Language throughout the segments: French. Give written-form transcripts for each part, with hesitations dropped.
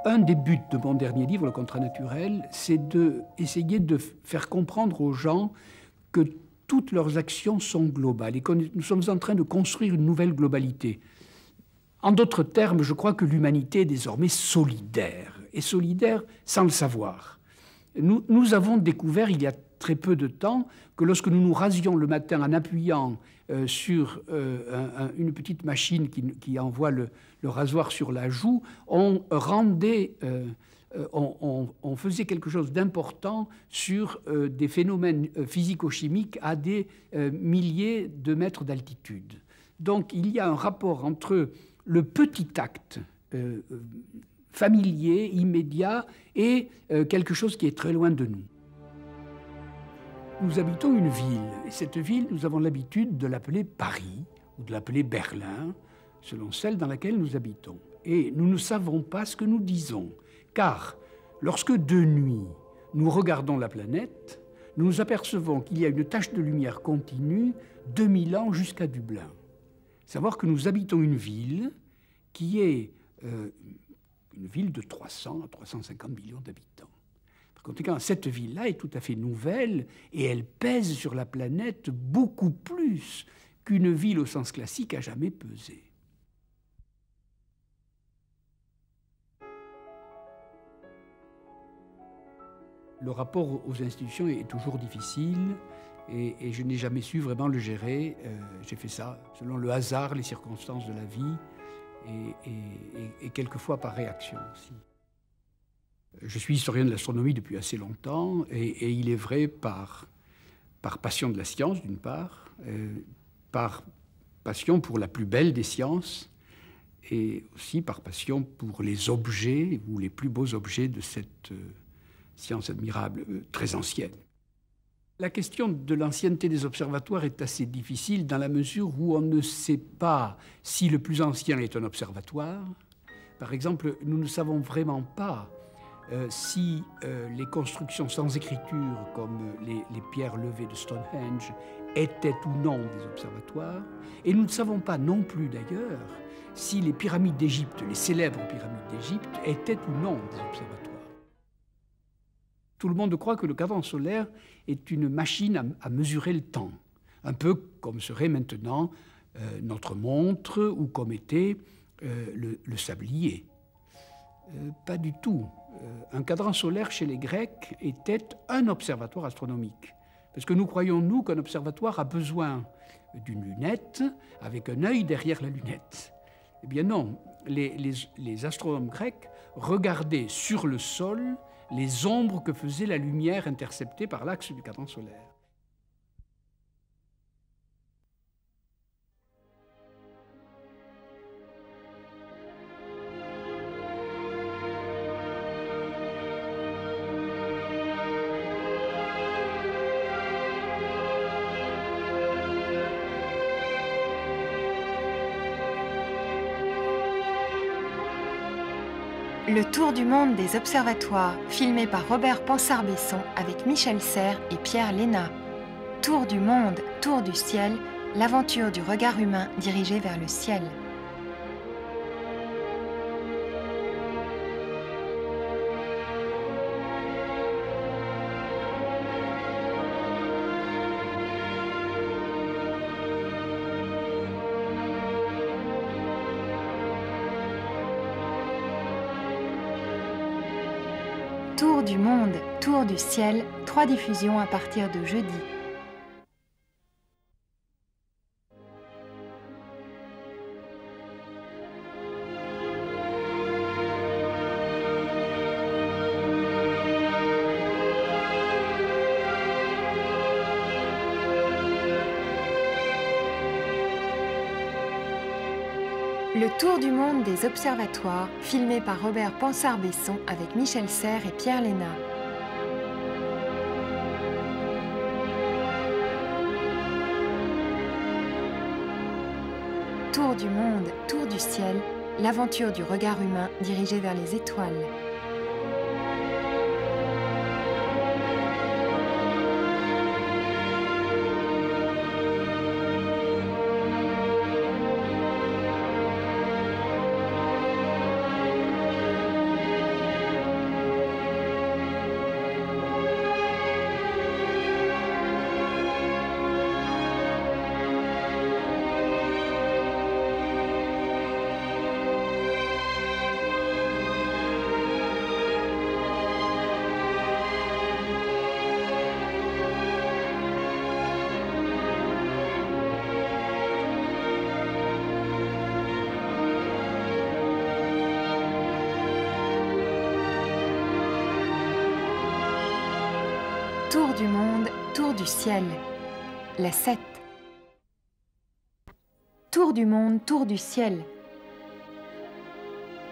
Un des buts de mon dernier livre, Le Contrat naturel, c'est d'essayer de faire comprendre aux gens que toutes leurs actions sont globales et que nous sommes en train de construire une nouvelle globalité. En d'autres termes, je crois que l'humanité est désormais solidaire, et solidaire sans le savoir. Nous avons découvert il y a très peu de temps que lorsque nous nous rasions le matin en appuyant sur une petite machine qui envoie le rasoir sur la joue, on faisait quelque chose d'important sur des phénomènes physico-chimiques à des milliers de mètres d'altitude. Donc il y a un rapport entre le petit acte familier, immédiat, et quelque chose qui est très loin de nous. Nous habitons une ville, et cette ville, nous avons l'habitude de l'appeler Paris, ou de l'appeler Berlin, selon celle dans laquelle nous habitons. Et nous ne savons pas ce que nous disons, car lorsque de nuit, nous regardons la planète, nous nous apercevons qu'il y a une tache de lumière continue de Milan jusqu'à Dublin. Savoir que nous habitons une ville qui est une ville de 300 à 350 millions d'habitants. Par conséquent, cette ville-là est tout à fait nouvelle et elle pèse sur la planète beaucoup plus qu'une ville au sens classique a jamais pesé. Le rapport aux institutions est toujours difficile et je n'ai jamais su vraiment le gérer. J'ai fait ça selon le hasard, les circonstances de la vie et quelquefois par réaction aussi. Je suis historien de l'astronomie depuis assez longtemps et il est vrai par passion de la science d'une part, par passion pour la plus belle des sciences et aussi par passion pour les objets ou les plus beaux objets de cette science admirable, très ancienne. La question de l'ancienneté des observatoires est assez difficile dans la mesure où on ne sait pas si le plus ancien est un observatoire. Par exemple, nous ne savons vraiment pas si les constructions sans écriture, comme les pierres levées de Stonehenge, étaient ou non des observatoires. Et nous ne savons pas non plus d'ailleurs si les pyramides d'Égypte, les célèbres pyramides d'Égypte, étaient ou non des observatoires. Tout le monde croit que le cadran solaire est une machine à mesurer le temps, un peu comme serait maintenant notre montre ou comme était le sablier. Pas du tout. Un cadran solaire chez les Grecs était un observatoire astronomique. Parce que nous croyons, nous, qu'un observatoire a besoin d'une lunette avec un œil derrière la lunette. Eh bien non, les astronomes grecs regardaient sur le sol les ombres que faisait la lumière interceptée par l'axe du cadran solaire. Le tour du monde des observatoires, filmé par Robert Pansart-Besson avec Michel Serres et Pierre Léna. Tour du monde, tour du ciel, l'aventure du regard humain dirigé vers le ciel. Tour du monde, tour du ciel, 3 diffusions à partir de jeudi. Le tour du monde des observatoires, filmé par Robert Pansart-Besson avec Michel Serres et Pierre Léna. Tour du monde, tour du ciel, l'aventure du regard humain dirigé vers les étoiles. Tour du monde, tour du ciel. La 7. Tour du monde, tour du ciel.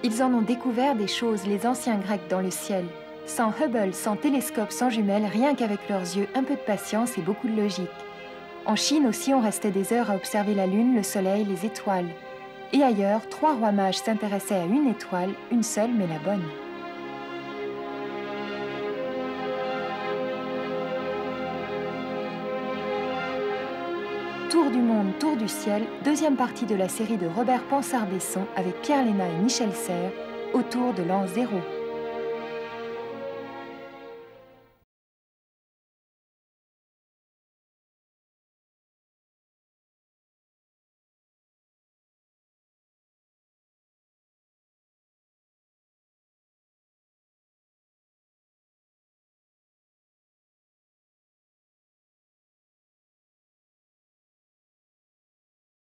Ils en ont découvert des choses, les anciens Grecs, dans le ciel. Sans Hubble, sans télescope, sans jumelles, rien qu'avec leurs yeux, un peu de patience et beaucoup de logique. En Chine aussi, on restait des heures à observer la lune, le soleil, les étoiles. Et ailleurs, 3 rois mages s'intéressaient à une étoile, une seule mais la bonne. Tour du monde, tour du ciel, deuxième partie de la série de Robert Pansard-Besson avec Pierre Léna et Michel Serres, autour de l'an 0.